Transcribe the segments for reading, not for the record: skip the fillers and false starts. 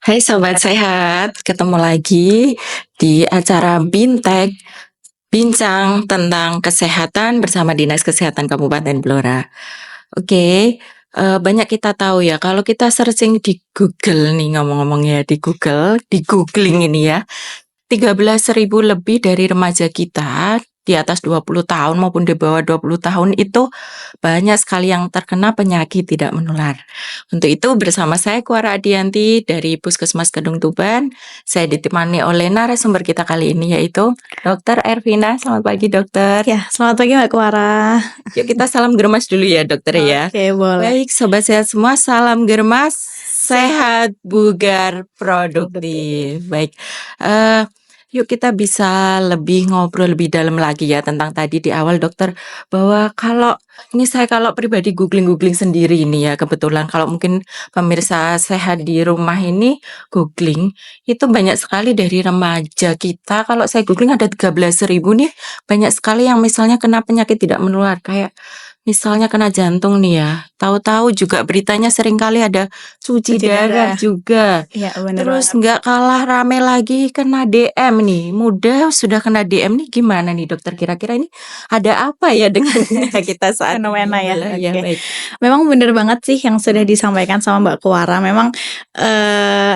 Hai sobat sehat, ketemu lagi di acara Bintek, bincang tentang kesehatan bersama Dinas Kesehatan Kabupaten Blora. Oke, banyak kita tahu ya kalau kita searching di Google nih ngomong-ngomong ya di Google, di googling ini ya, 13.000 lebih dari remaja kita di atas 20 tahun maupun di bawah 20 tahun itu banyak sekali yang terkena penyakit tidak menular. Untuk itu bersama saya Kuara Adianti dari Puskesmas Kedung Tuban, saya ditemani oleh narasumber kita kali ini yaitu Dr. Ervina. Selamat pagi dokter. Ya, selamat pagi Mbak Kuara. Yuk kita salam germas dulu ya dokter ya. Oke, boleh. Baik sobat sehat semua, salam germas, sehat, bugar, produktif. Baik, yuk kita bisa lebih ngobrol lebih dalam lagi ya tentang tadi di awal dokter, bahwa kalau pribadi googling sendiri ini ya, kebetulan kalau mungkin pemirsa sehat di rumah ini googling, itu banyak sekali dari remaja kita, kalau saya googling ada 13.000 nih, banyak sekali yang misalnya kena penyakit tidak menular, kayak misalnya kena jantung nih ya, tahu-tahu juga beritanya seringkali ada cuci darah juga. Iya, benar Terus banget. nggak kalah rame lagi kena DM nih, muda sudah kena DM nih, gimana nih dokter? Kira-kira ini ada apa ya dengan kita saat Fenomena ini? ya. Ya Oke. baik. Memang benar banget sih yang sudah disampaikan sama Mbak Kuara. Memang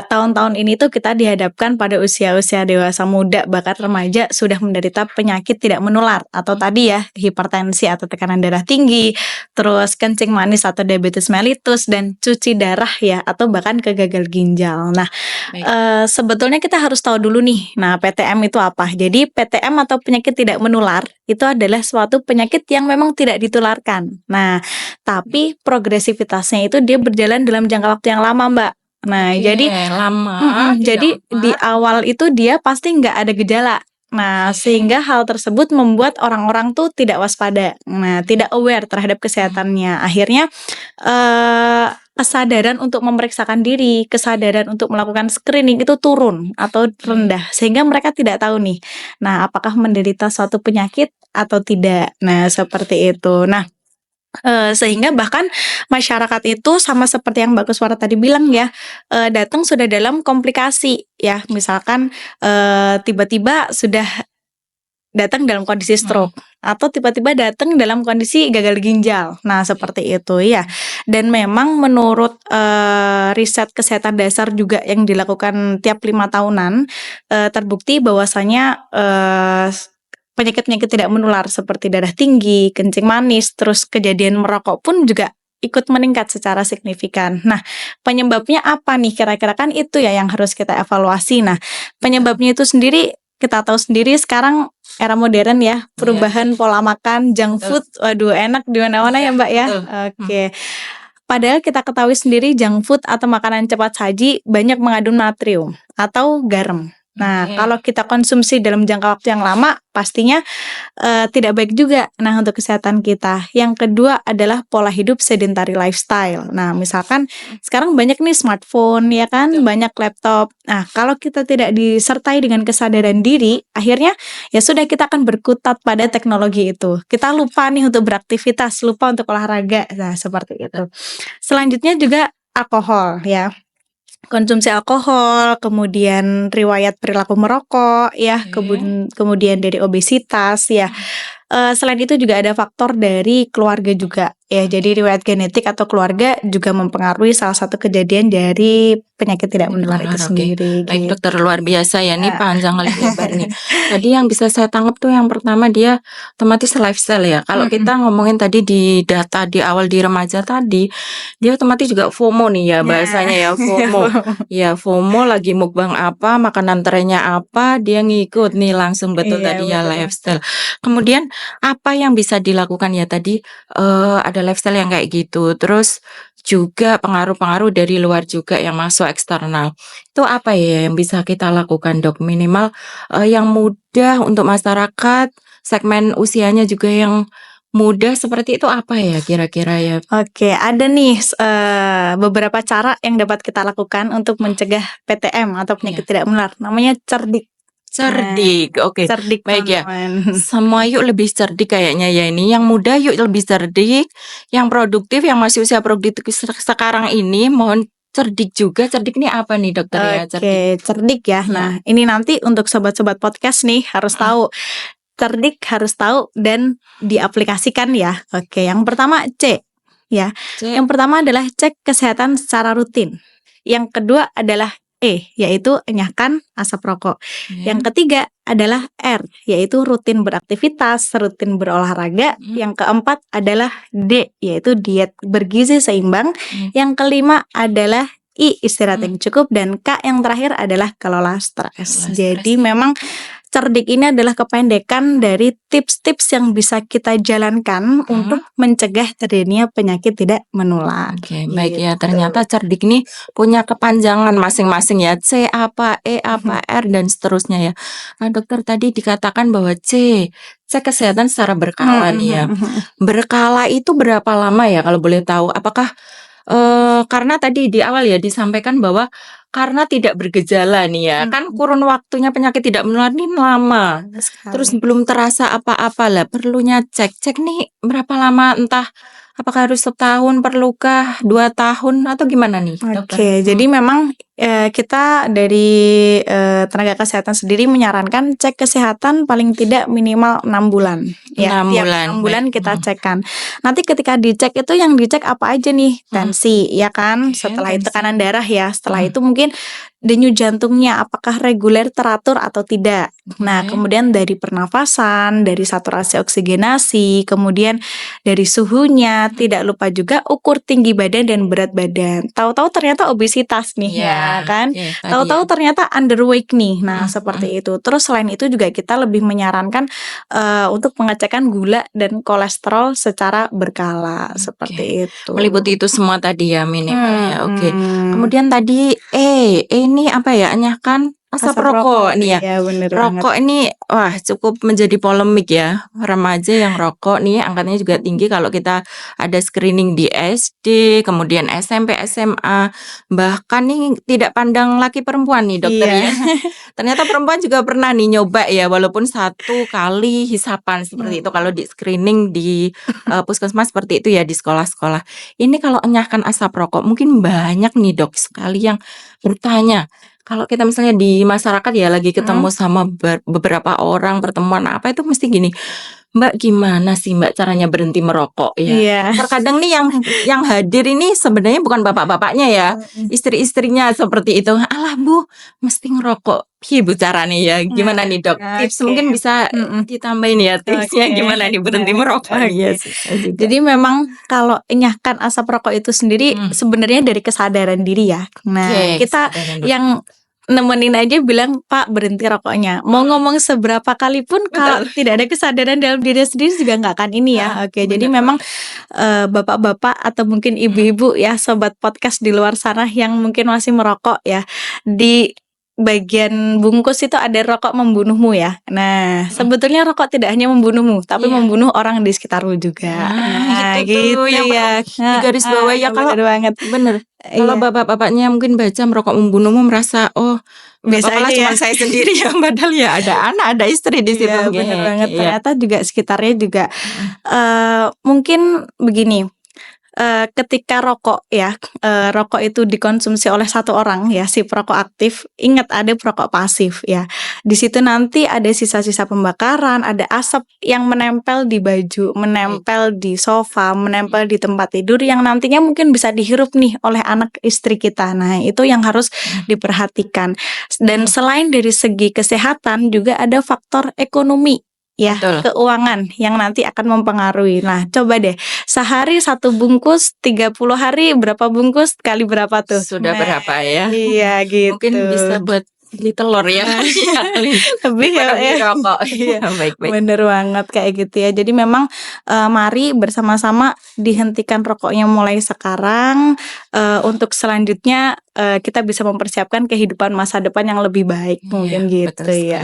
tahun-tahun ini tuh kita dihadapkan pada usia-usia dewasa muda bahkan remaja sudah menderita penyakit tidak menular atau tadi ya hipertensi atau tekanan darah tinggi, terus kencing manis atau diabetes mellitus dan cuci darah ya atau bahkan kegagal ginjal. Nah, Baik. sebetulnya kita harus tahu dulu nih. Nah, PTM itu apa? Jadi PTM atau penyakit tidak menular itu adalah suatu penyakit yang memang tidak ditularkan. Nah, tapi progresivitasnya itu dia berjalan dalam jangka waktu yang lama, Mbak. Nah, Oke, jadi lama, jadi tidak di lama. awal itu dia pasti nggak ada gejala. Nah, sehingga hal tersebut membuat orang-orang tuh tidak waspada. Nah, tidak aware terhadap kesehatannya. Akhirnya kesadaran untuk memeriksakan diri, kesadaran untuk melakukan screening itu turun atau rendah, sehingga mereka tidak tahu nih, nah apakah menderita suatu penyakit atau tidak. Nah, seperti itu. Nah, sehingga bahkan masyarakat itu sama seperti yang Mbak Kuswara tadi bilang ya, datang sudah dalam komplikasi ya, misalkan tiba-tiba sudah datang dalam kondisi stroke atau tiba-tiba datang dalam kondisi gagal ginjal. Nah, seperti itu ya. Dan memang menurut riset kesehatan dasar juga yang dilakukan tiap 5 tahunan, terbukti bahwasanya penyakit-penyakit tidak menular seperti darah tinggi, kencing manis, terus kejadian merokok pun juga ikut meningkat secara signifikan. Nah, penyebabnya apa nih? Kira-kira kan itu ya yang harus kita evaluasi. Nah, penyebabnya itu sendiri kita tahu sendiri sekarang era modern ya, perubahan pola makan, junk food, waduh enak di mana-mana ya Mbak ya. Oke. Padahal kita ketahui sendiri junk food atau makanan cepat saji banyak mengandung natrium atau garam. Nah, kalau kita konsumsi dalam jangka waktu yang lama, pastinya tidak baik juga. Nah, untuk kesehatan kita. Yang kedua adalah pola hidup sedentary lifestyle. Nah, misalkan sekarang banyak nih smartphone ya kan, banyak laptop. Nah, kalau kita tidak disertai dengan kesadaran diri, akhirnya ya sudah kita akan berkutat pada teknologi itu. Kita lupa nih untuk beraktivitas, lupa untuk olahraga. Nah, seperti itu. Selanjutnya juga alkohol ya. Konsumsi alkohol, kemudian riwayat perilaku merokok ya, kemudian dari obesitas ya. Selain itu juga ada faktor dari keluarga juga ya. Jadi riwayat genetik atau keluarga juga mempengaruhi salah satu kejadian dari penyakit tidak menular itu sendiri. Baik dokter, luar biasa ya, nih panjang kali lebar nih. Tadi yang bisa saya tangkap tuh yang pertama dia otomatis lifestyle ya. Kalau kita ngomongin tadi di data di awal di remaja tadi, dia otomatis juga FOMO nih ya bahasanya ya, FOMO. Ya FOMO lagi mukbang apa, makanan trennya apa, dia ngikut nih langsung, betul tadi ya lifestyle. Kemudian apa yang bisa dilakukan ya tadi, ada lifestyle yang kayak gitu, terus juga pengaruh-pengaruh dari luar juga yang masuk eksternal. Itu apa ya yang bisa kita lakukan Dok? Minimal, yang mudah untuk masyarakat, segmen usianya juga yang muda seperti itu apa ya kira-kira ya? Oke, ada nih beberapa cara yang dapat kita lakukan untuk mencegah PTM atau penyakit tidak menular. Namanya cerdik. Cerdik, oke. Cerdik Baik ya. teman-teman. Semua yuk lebih cerdik kayaknya ya ini. Yang muda yuk lebih cerdik, yang produktif, yang masih usia produktif sekarang ini mohon cerdik juga. Cerdik nih apa nih dokter ya? Cerdik. Oke, cerdik ya. Iya. Nah, ini nanti untuk sobat-sobat podcast nih harus tahu. Cerdik harus tahu dan diaplikasikan ya. Oke, yang pertama C ya. C. Yang pertama adalah cek kesehatan secara rutin. Yang kedua adalah E, yaitu enyahkan asap rokok. Ya. Yang ketiga adalah R, yaitu rutin beraktivitas, rutin berolahraga. Yang keempat adalah D, yaitu diet bergizi seimbang. Yang kelima adalah I, istirahat yang cukup. Dan K yang terakhir adalah kelola stres. Jadi memang cerdik ini adalah kependekan dari tips-tips yang bisa kita jalankan untuk mencegah terjadinya penyakit tidak menular. Oke, baik ya. Ternyata cerdik ini punya kepanjangan masing-masing ya. C apa, E apa, R dan seterusnya ya. Nah, dokter tadi dikatakan bahwa C kesehatan secara berkala nih ya. Berkala itu berapa lama ya kalau boleh tahu? Apakah karena tadi di awal ya disampaikan bahwa karena tidak bergejala nih ya, kan kurun waktunya penyakit tidak menular ini lama. Terus belum terasa apa-apa lah, perlunya cek nih berapa lama, entah apakah harus setahun, perlukah 2 tahun atau gimana nih dokter? Oke, jadi memang kita dari tenaga kesehatan sendiri menyarankan cek kesehatan paling tidak minimal 6 bulan. Ya, 6 tiap bulan. 6 bulan kita cekkan. Nanti ketika dicek itu yang dicek apa aja nih? Tensi, ya kan? Setelah itu tekanan darah ya. Setelah itu mungkin denyut jantungnya apakah reguler, teratur atau tidak. Nah, kemudian dari pernafasan, dari saturasi oksigenasi, kemudian dari suhunya, tidak lupa juga ukur tinggi badan dan berat badan. Tahu-tahu ternyata obesitas nih ya kan? Tahu-tahu ternyata underweight nih. Nah, seperti itu. Terus selain itu juga kita lebih menyarankan untuk pengecekan gula dan kolesterol secara berkala seperti itu. Meliputi itu semua tadi ya minimal ya. Oke. Kemudian tadi ini apa ya? Enyahkan asap rokok nih ya. Iya, bener Rokok ini wah cukup menjadi polemik ya. Remaja yang rokok nih angkanya juga tinggi kalau kita ada screening di SD, kemudian SMP, SMA, bahkan nih tidak pandang laki perempuan nih dokter ya. Ternyata perempuan juga pernah nih nyoba ya, walaupun 1 kali hisapan seperti itu kalau di screening di puskesmas seperti itu ya, di sekolah-sekolah. Ini kalau enyahkan asap rokok mungkin banyak nih dok sekali yang bertanya. Kalau kita misalnya di masyarakat ya lagi ketemu sama beberapa orang pertemuan apa itu mesti gini, Mbak gimana sih Mbak caranya berhenti merokok ya? Iya. Terkadang nih yang hadir ini sebenarnya bukan bapak-bapaknya ya, istri-istrinya seperti itu. Alah Bu, mesti ngerokok. Piye Bu caranya ya? Gimana nih dok? Tips mungkin bisa ditambahin ya tipsnya gimana nih berhenti merokok? Iya. Jadi memang kalau enyahkan asap rokok itu sendiri sebenarnya dari kesadaran diri ya. Nah, kita yang nemenin aja bilang Pak berhenti rokoknya. Mau ngomong seberapa kali pun kalau tidak ada kesadaran dalam diri sendiri juga nggak akan ini ya. Oke, jadi memang bapak-bapak atau mungkin ibu-ibu ya sobat podcast di luar sana yang mungkin masih merokok ya, di bagian bungkus itu ada rokok membunuhmu ya. Nah, sebetulnya rokok tidak hanya membunuhmu, tapi membunuh orang di sekitarmu juga. Nah, itu tuh yang ya. di garis bawah ya kalau Bener banget. bener. Kalau bapak-bapaknya mungkin baca merokok membunuhmu merasa Biasa apalah aja cuma ya. saya sendiri ya, padahal ya ada anak, ada istri di situ. Iya, bener banget. Ternyata juga sekitarnya juga mungkin begini. Ketika rokok ya, rokok itu dikonsumsi oleh satu orang ya, si perokok aktif, ingat ada perokok pasif ya. Di situ nanti ada sisa-sisa pembakaran, ada asap yang menempel di baju, menempel di sofa, menempel di tempat tidur yang nantinya mungkin bisa dihirup nih oleh anak istri kita. Nah, itu yang harus diperhatikan. Dan selain dari segi kesehatan juga ada faktor ekonomi. Ya, keuangan yang nanti akan mempengaruhi. Nah, coba deh sehari 1 bungkus, 30 hari berapa bungkus kali berapa tuh? Sudah berapa ya? Iya gitu. Mungkin bisa buat beli telur ya. Lebih ya. Rokok. Baik-baik. Bener banget kayak gitu ya. Jadi memang mari bersama-sama dihentikan rokoknya mulai sekarang. Untuk selanjutnya kita bisa mempersiapkan kehidupan masa depan yang lebih baik mungkin gitu ya.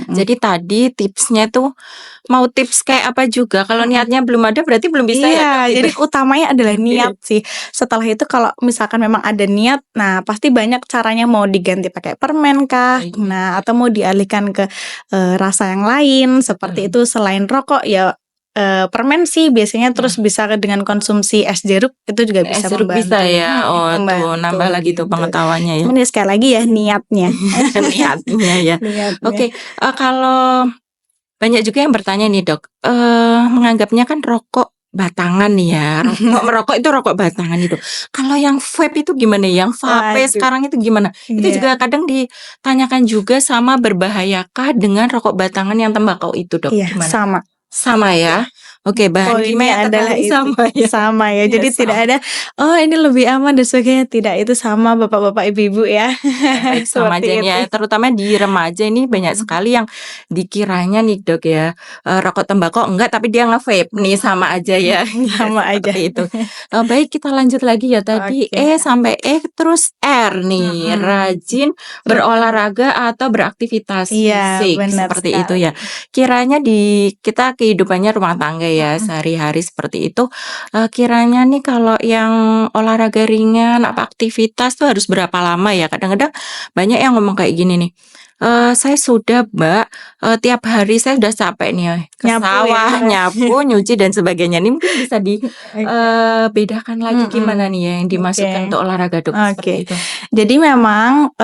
Jadi tadi tipsnya tuh mau tips kayak apa juga kalau niatnya belum ada berarti belum bisa ya. Jadi utamanya adalah niat sih. Setelah itu kalau misalkan memang ada niat, nah pasti banyak caranya, mau diganti pakai permen kah, nah atau mau dialihkan ke rasa yang lain seperti itu selain rokok ya. permen sih biasanya, terus bisa dengan konsumsi es jeruk itu juga Es bisa jeruk membantu. bisa ya. Oh, tuh Membantu nambah lagi tuh gitu. pengetahuannya ya. Cuman ya sekali lagi ya niatnya. Niatnya ya. Niatnya. Oke, kalau banyak juga yang bertanya nih Dok, menganggapnya kan rokok batangan nih ya, merokok itu rokok batangan itu. Kalau yang vape itu gimana ya? Yang vape Waduh. sekarang itu gimana? Itu Iya. juga kadang ditanyakan juga sama berbahayakah dengan rokok batangan yang tembakau itu Dok? Iya, Gimana? sama. Sama ya? Oke, bahan Poinnya kimia adalah tadi itu. sama ya? Sama ya. Iya, Jadi tidak sama. ada ini lebih aman dan sebagainya. Tidak, itu sama Bapak-bapak, Ibu-ibu ya. Baik, sama aja Seperti nih ya, itu. terutama di remaja ini banyak sekali yang dikiranya nih Dok ya, rokok tembakau enggak tapi dia nge-vape nih, sama aja ya. Ya Sama aja. seperti itu. Baik, kita lanjut lagi ya tadi Oke. E sampai E terus R nih, rajin berolahraga atau beraktivitas Iya, fisik benar seperti itu sekali. ya. Kiranya di kita kehidupannya rumah tangga ya sehari-hari seperti itu, kiranya nih kalau yang olahraga ringan apa aktivitas tuh harus berapa lama ya? Kadang-kadang banyak yang ngomong kayak gini nih, "Saya sudah Mbak, tiap hari saya udah capek nih ke Nyapu ya. sawah, nyapu, nyuci dan sebagainya." Ini mungkin bisa bedakan lagi gimana nih ya yang dimaksudkan Oke. untuk olahraga Dok Oke. seperti itu? Jadi memang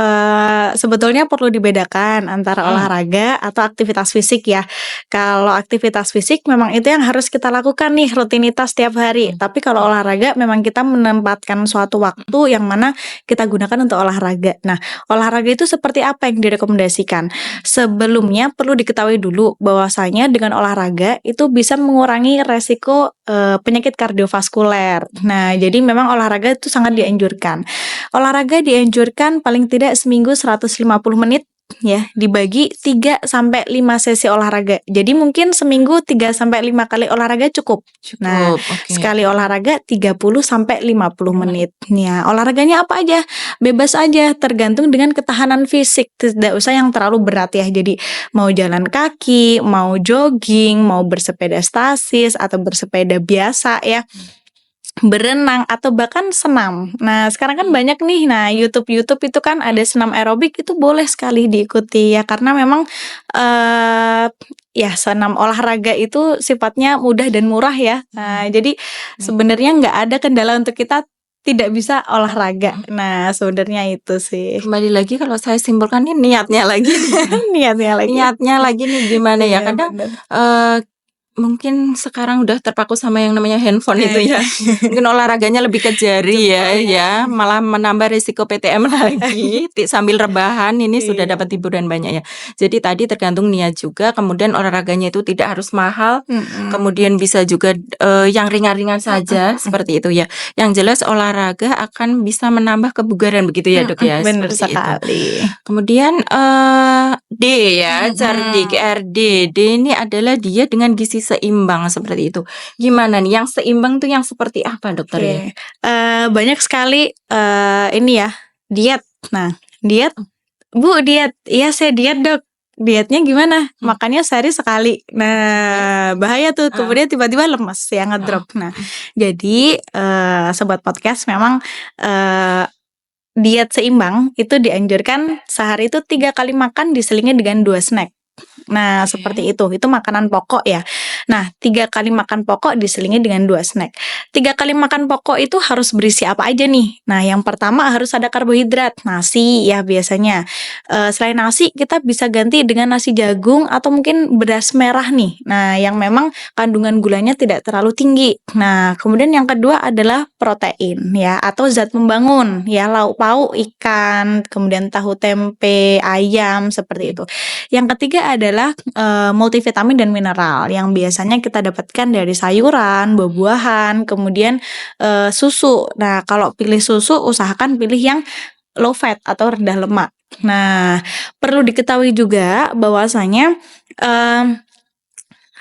sebetulnya perlu dibedakan antara olahraga atau aktivitas fisik ya. Kalau aktivitas fisik memang itu yang harus kita lakukan nih rutinitas tiap hari. Tapi kalau olahraga memang kita menempatkan suatu waktu yang mana kita gunakan untuk olahraga. Nah, olahraga itu seperti apa yang direkomendasikan? Sebelumnya perlu diketahui dulu bahwasanya dengan olahraga itu bisa mengurangi resiko penyakit kardiovaskuler. Nah, jadi memang olahraga itu sangat dianjurkan. Olahraga dianjurkan paling tidak seminggu 150 menit ya, dibagi 3 sampai 5 sesi olahraga. Jadi mungkin seminggu 3 sampai 5 kali olahraga cukup. Nah, Oke. sekali olahraga 30 sampai 50 menit. Ya, olahraganya apa aja? Bebas aja, tergantung dengan ketahanan fisik. Tidak usah yang terlalu berat ya. Jadi mau jalan kaki, mau jogging, mau bersepeda statis atau bersepeda biasa ya. Berenang atau bahkan senam. Nah, sekarang kan banyak nih. Nah, YouTube itu kan ada senam aerobik, itu boleh sekali diikuti ya karena memang ya senam olahraga itu sifatnya mudah dan murah ya. Nah, jadi sebenarnya nggak ada kendala untuk kita tidak bisa olahraga. Nah, sebenarnya itu sih. Kembali lagi kalau saya simpulkan nih niatnya lagi. Niatnya lagi. Niatnya lagi nih gimana ya? Iya, Kadang bener. mungkin sekarang udah terpaku sama yang namanya handphone itu ya. Mungkin olahraganya lebih ke jari ya, malah menambah risiko PTM lagi. Sambil rebahan ini sudah Iya. dapat hiburan banyak ya. Jadi tadi tergantung niat juga, kemudian olahraganya itu tidak harus mahal, kemudian bisa juga yang ringan-ringan saja seperti itu ya. Yang jelas olahraga akan bisa menambah kebugaran begitu ya Dok ya. Bener Seperti itu. sekali. Kemudian D ya, cerdik RD. D ini adalah dia dengan gizi seimbang seperti itu. Gimana nih yang seimbang tuh yang seperti apa dokter ya? Oke. Banyak sekali ini ya, diet. Nah, diet, Bu, diet. Iya, saya diet, Dok. Dietnya gimana? Makannya sehari sekali. Nah, bahaya tuh. Kemudian tiba-tiba lemes ya, ngedrop. Nah, jadi sobat podcast memang diet seimbang itu dianjurkan sehari itu 3 kali makan diselingi dengan 2 snack. Nah, seperti itu makanan pokok ya. Nah, 3 kali makan pokok diselingi dengan 2 snack. 3 kali makan pokok itu harus berisi apa aja nih? Nah, yang pertama harus ada karbohidrat, nasi ya biasanya. Selain nasi, kita bisa ganti dengan nasi jagung atau mungkin beras merah nih. Nah, yang memang kandungan gulanya tidak terlalu tinggi. Nah, kemudian yang kedua adalah protein ya atau zat membangun ya, lauk pauk, ikan, kemudian tahu tempe, ayam seperti itu. Yang ketiga adalah multivitamin dan mineral yang biasanya kita dapatkan dari sayuran, buah-buahan, kemudian susu. Nah, kalau pilih susu usahakan pilih yang low fat atau rendah lemak. Nah, perlu diketahui juga bahwasanya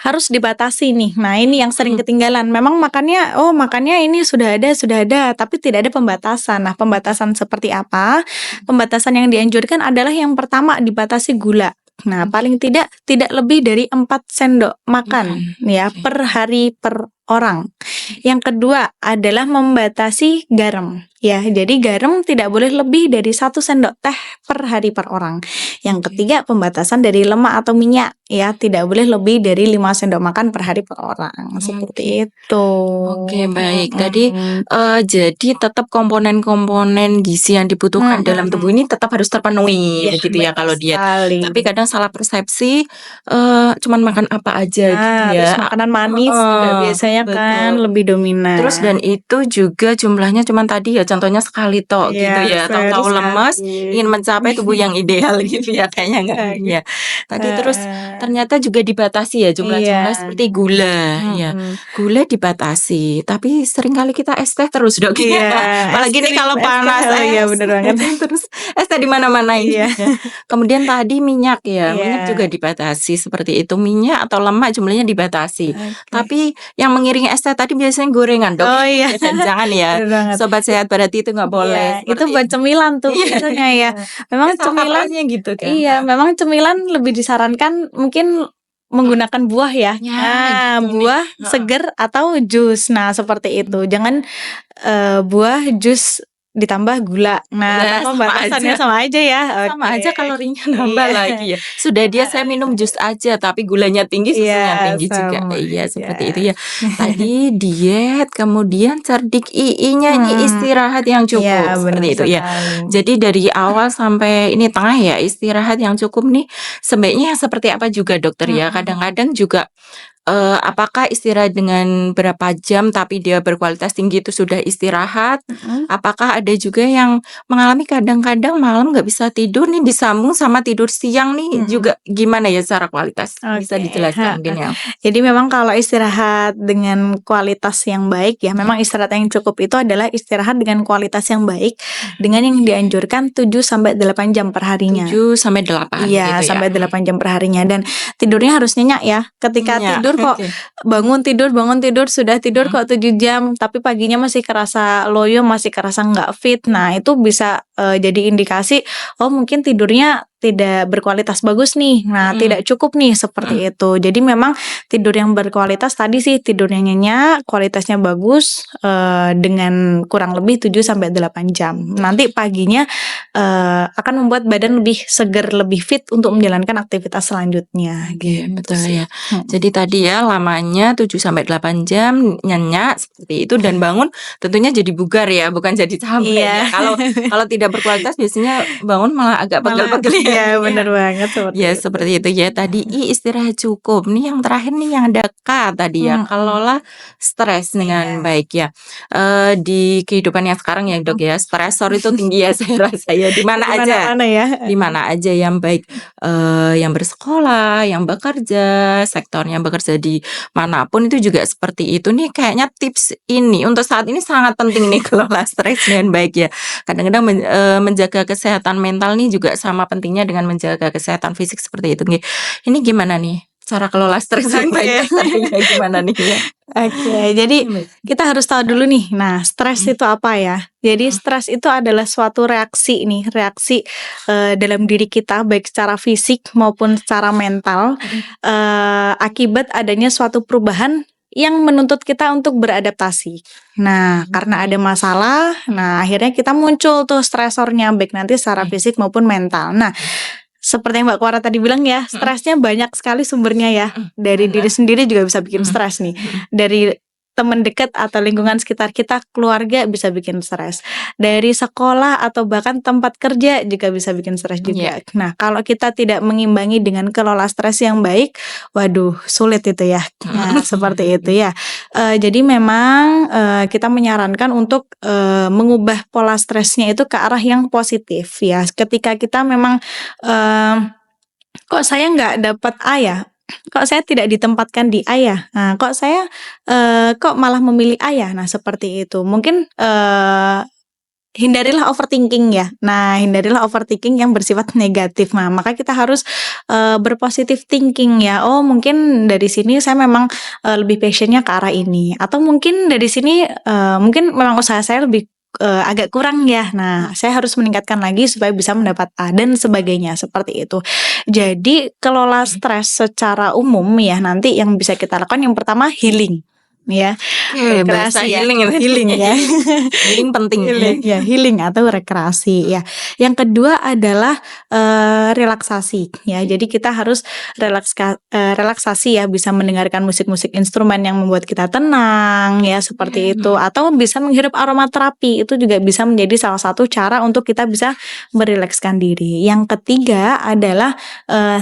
harus dibatasi nih. Nah, ini yang sering ketinggalan. Memang makannya ini sudah ada, tapi tidak ada pembatasan. Nah, pembatasan seperti apa? Pembatasan yang dianjurkan adalah yang pertama dibatasi gula. Nah, paling tidak lebih dari 4 sendok makan ya per hari per orang. Yang kedua adalah membatasi garam ya. Jadi garam tidak boleh lebih dari 1 sendok teh per hari per orang. Yang Oke. ketiga, pembatasan dari lemak atau minyak ya, tidak boleh lebih dari 5 sendok makan per hari per orang. Oke. Seperti itu. Oke, baik. Tadi, Mhm. jadi tetap komponen-komponen gizi yang dibutuhkan dalam tubuh Mhm. ini tetap harus terpenuhi Iya, begitu ya benar kalau diet. sekali. Tapi kadang salah persepsi, cuman makan apa aja gitu Nah, terus ya. makanan manis juga Heeh, biasanya kan betul. lebih Terus dan dominan. itu juga jumlahnya cuman tadi ya contohnya sekali tok Iya, gitu ya, sehari tahu-tahu lemes, sekali. ingin mencapai tubuh yang ideal gitu ya, kayaknya nggak Oke. ya. Tadi terus Heeh. ternyata juga dibatasi ya Iya. jumlah-jumlah seperti gula ya. Mhm. Gula dibatasi, tapi seringkali kita es teh terus Dok Iya, ya. es Apalagi nih krim, kalau es teh, panas oh iya es, bener banget. terus es teh di mana-mana ini Iya. ya. Kemudian tadi minyak ya, minyak juga Iya. dibatasi seperti itu, minyak atau lemak jumlahnya dibatasi. Oke. Tapi yang mengiringi es teh tadi biasanya gorengan Dok. Oh iya, Jangan ya, bener banget. sobat sehat berarti itu nggak boleh Iya, itu seperti buat itu. cemilan tuh Iya biasanya ya. iya, ya Memang salah cemilan kaprahnya gitu kan, iya, memang cemilan lebih disarankan mungkin menggunakan buah ya. Ya gitu nih, Buah heeh. seger atau jus. Nah, seperti itu. Jangan, buah jus ditambah gula. Nah, Nah, tanpa sama batasannya aja. sama aja ya. Sama Oke. aja kalorinya nambah Iya. lagi ya. Sudah dia saya minum jus aja tapi gulanya tinggi, susunya Iya, tinggi juga. sama Iya aja. seperti itu ya. Tadi diet, kemudian cerdik II-nya ini Mhm. istirahat yang Iya, cukup, benar seperti itu ya. sekali. Jadi dari awal sampai ini tengah ya, istirahat yang cukup nih sebaiknya seperti apa juga dokter ya. Mhm. Kadang-kadang juga apakah istirahat dengan berapa jam tapi dia berkualitas tinggi itu sudah istirahat? Mhm. Apakah ada juga yang mengalami kadang-kadang malam nggak bisa tidur nih disambung sama tidur siang nih Mhm. juga gimana ya secara kualitas? Bisa Oke, dijelaskan heeh. mungkin ya? Jadi memang kalau istirahat dengan kualitas yang baik ya, Iya. memang istirahat yang cukup itu adalah istirahat dengan kualitas yang baik, Mhm. dengan yang dianjurkan 7 sampai 8 jam per harinya. 7 sampai 8 Iya, gitu ya? sampai 8 jam per harinya dan tidurnya harus nyenyak ya. Ketika Iya, tidur kok oke. bangun tidur, sudah tidur Mhm. kok 7 jam, tapi paginya masih kerasa loyo, masih kerasa nggak fit. Nah, itu bisa, jadi indikasi, oh mungkin tidurnya tidak berkualitas bagus nih. Nah, Mhm. tidak cukup nih, seperti Mhm. itu. Jadi memang tidur yang berkualitas tadi sih, tidurnya nyenyak, kualitasnya bagus, dengan kurang lebih 7 sampai 8 jam. Nanti paginya, akan membuat badan lebih segar, lebih fit untuk menjalankan aktivitas selanjutnya, Oke, gitu betul sih. ya. Mhm. Jadi tadi ya lamanya 7 sampai 8 jam, nyenyak seperti itu dan bangun tentunya jadi bugar ya, bukan jadi capek Iya. ya. Kalau tidak berkualitas biasanya bangun malah agak Malah pegel-pegel ya iya, nih ya. bener banget seperti Ya itu. seperti itu ya. Tadi istirahat cukup. Nih yang terakhir nih yang ada K tadi ya, Mhm. kelola stres dengan Iya. baik ya. Di kehidupan yang sekarang ya Dok Mhm. ya, stresor itu tinggi ya saya rasa ya, di mana Di aja. mana-mana ya. Di mana aja yang baik, yang bersekolah, yang bekerja, sektornya bekerja di manapun itu juga seperti itu nih kayaknya tips ini untuk saat ini sangat penting nih kelola stres dengan baik ya. Kadang-kadang menjaga kesehatan mental nih juga sama pentingnya dengan menjaga kesehatan fisik seperti itu nih. Ini gimana nih cara kelola stres yang baik Oke. kayak gimana nih ya? Oke, jadi Gimana? kita harus tahu dulu nih, nah stres Mhm, itu apa ya? Jadi mhm, stres itu adalah suatu reaksi nih, reaksi, dalam diri kita baik secara fisik maupun secara mental, mhm, akibat adanya suatu perubahan yang menuntut kita untuk beradaptasi. Nah, karena ada oke. masalah, nah akhirnya kita muncul tuh stresornya baik nanti secara Oke, fisik maupun mental. Nah, mhm, seperti yang Mbak Kuara tadi bilang ya, mhm, stresnya banyak sekali sumbernya ya. mhm, Dari diri benar, sendiri juga bisa bikin mhm, stres nih. mhm, Dari teman dekat atau lingkungan sekitar kita, keluarga bisa bikin stres. Dari sekolah atau bahkan tempat kerja juga bisa bikin stres iya, juga. Nah, kalau kita tidak mengimbangi dengan kelola stres yang baik, waduh sulit itu ya. Nah, seperti itu ya. Jadi memang, kita menyarankan untuk, mengubah pola stresnya itu ke arah yang positif ya. Ketika kita memang, kok saya nggak dapat A ya? Kok saya tidak ditempatkan di A ya? Nah, kok saya, kok malah memilih A ya? Nah, seperti itu. Mungkin, hindarilah overthinking ya. Nah, hindarilah overthinking yang bersifat negatif. Nah, maka kita harus, berpositif thinking ya. Oh, mungkin dari sini saya memang, lebih passion-nya ke arah ini. Atau mungkin dari sini, mungkin memang usaha saya lebih, agak kurang ya. Nah, saya harus meningkatkan lagi supaya bisa mendapat A dan sebagainya, seperti itu. Jadi, kelola stres secara umum ya, nanti yang bisa kita lakukan yang pertama healing. ya. Bahasa Rekreasi ya, healing itu. healing ya. Healing penting. Healing ya, healing atau rekreasi ya. Yang kedua adalah relaksasi ya. Jadi kita harus relaksasi ya, bisa mendengarkan musik-musik instrumen yang membuat kita tenang ya, seperti itu. Atau bisa menghirup aromaterapi, itu juga bisa menjadi salah satu cara untuk kita bisa merilekskan diri. Yang ketiga adalah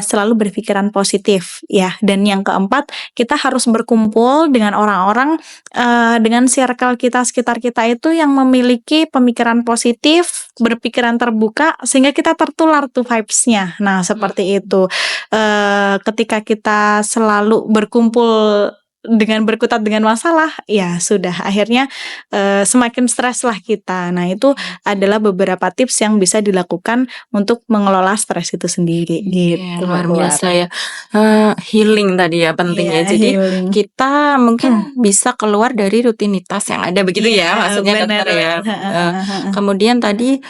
selalu berpikiran positif ya. Dan yang keempat, kita harus berkumpul dengan orang-orang dengan circle kita sekitar kita itu yang memiliki pemikiran positif, berpikiran terbuka, sehingga kita tertular tuh vibes-nya. Nah, seperti itu. Ketika kita selalu berkumpul dengan berkutat dengan masalah, ya sudah, akhirnya semakin stres lah kita. Nah, itu adalah beberapa tips yang bisa dilakukan untuk mengelola stres itu sendiri gitu. Luar biasa ya. Healing tadi ya pentingnya. Iya, Jadi healing. kita mungkin bisa keluar dari rutinitas yang ada begitu ya, maksudnya benar, dokter ya. benar. Kemudian tadi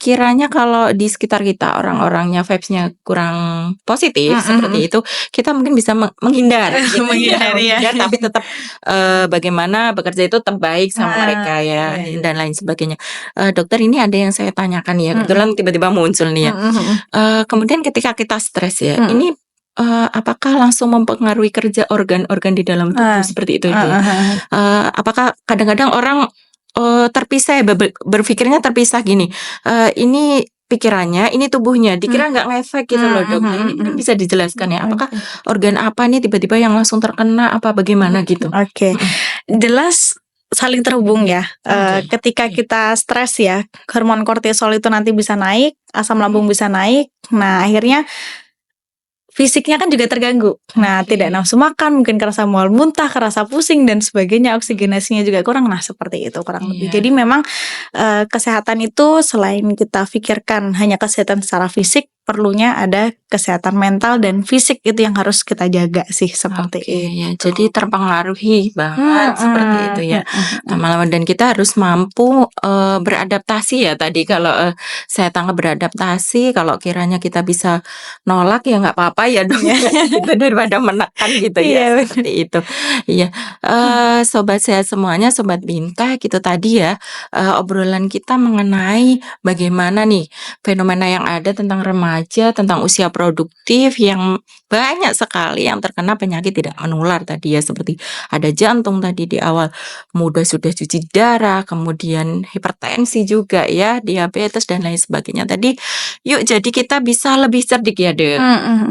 kiranya kalau di sekitar kita orang-orangnya vibes-nya kurang positif seperti itu, kita mungkin bisa menghindar gitu Menghindar, ya. Menghindar, tapi tetap bagaimana bekerja itu tetap baik sama mereka ya, Iya. dan lain sebagainya. Dokter, ini ada yang saya tanyakan ya, kebetulan tiba-tiba muncul nih ya. Kemudian ketika kita stres ya, ini apakah langsung mempengaruhi kerja organ-organ di dalam tubuh seperti itu ya? Apakah kadang-kadang orang terpisah ya, berpikirnya terpisah gini, ini pikirannya, ini tubuhnya, dikira nggak ngefek gitu loh dok. Nah, ini bisa dijelaskan ya, apakah organ apa nih tiba-tiba yang langsung terkena apa bagaimana gitu? Oke, jelas saling terhubung ya. Ketika kita stres ya, hormon kortisol itu nanti bisa naik, asam lambung bisa naik. Nah, akhirnya fisiknya kan juga terganggu. Nah, tidak nafsu makan, mungkin kerasa mual muntah, kerasa pusing dan sebagainya, oksigenasinya juga kurang. Nah, seperti itu kurang lebih. Jadi memang kesehatan itu selain kita pikirkan hanya kesehatan secara fisik, perlunya ada kesehatan mental dan fisik, itu yang harus kita jaga sih, seperti itu. Ya, jadi terpengaruhi banget seperti itu ya. Lama-lama, dan kita harus mampu beradaptasi ya tadi. Kalau saya tangkap beradaptasi, kalau kiranya kita bisa nolak ya nggak apa-apa ya dong. Gitu, daripada menekan gitu ya. Iya, Seperti itu. Iya. Sobat sehat semuanya, sobat Binta, gitu tadi ya obrolan kita mengenai bagaimana nih fenomena yang ada tentang remaja, tentang usia produktif yang banyak sekali yang terkena penyakit tidak menular tadi ya, seperti ada jantung tadi di awal muda sudah cuci darah, kemudian hipertensi juga ya, diabetes dan lain sebagainya. Tadi yuk, jadi kita bisa lebih cerdik ya dek.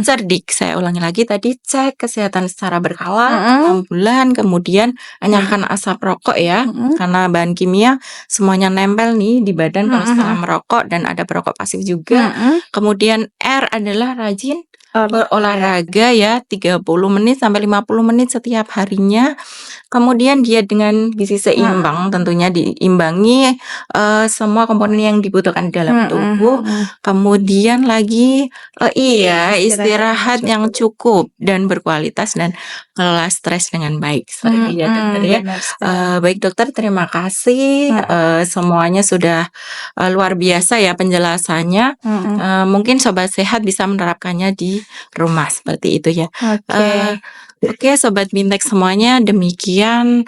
Cerdik, saya ulangi lagi tadi, cek kesehatan secara berkala 6 bulan, kemudian enyahkan asap rokok ya, karena bahan kimia semuanya nempel nih di badan kalau setelah merokok, dan ada perokok pasif juga. Kemudian R adalah rajin berolahraga ya, 30 menit sampai 50 menit setiap harinya. Kemudian dia dengan gizi seimbang, tentunya diimbangi semua komponen yang dibutuhkan dalam tubuh. Kemudian lagi istirahat yang cukup dan berkualitas, dan kelola stres dengan baik. Seperti ya dokter ya. Baik dokter, terima kasih. Semuanya sudah luar biasa ya penjelasannya. Mungkin sobat sehat bisa menerapkannya di rumah seperti itu ya. Oke, sobat Bintek semuanya, demikian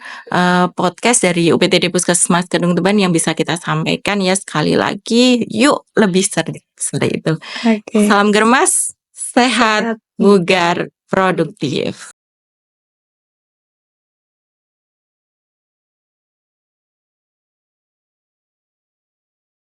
podcast dari UPTD Puskesmas Kedung Tuban yang bisa kita sampaikan ya. Sekali lagi, yuk lebih cerdik seperti itu. Salam germas, sehat, bugar, produktif.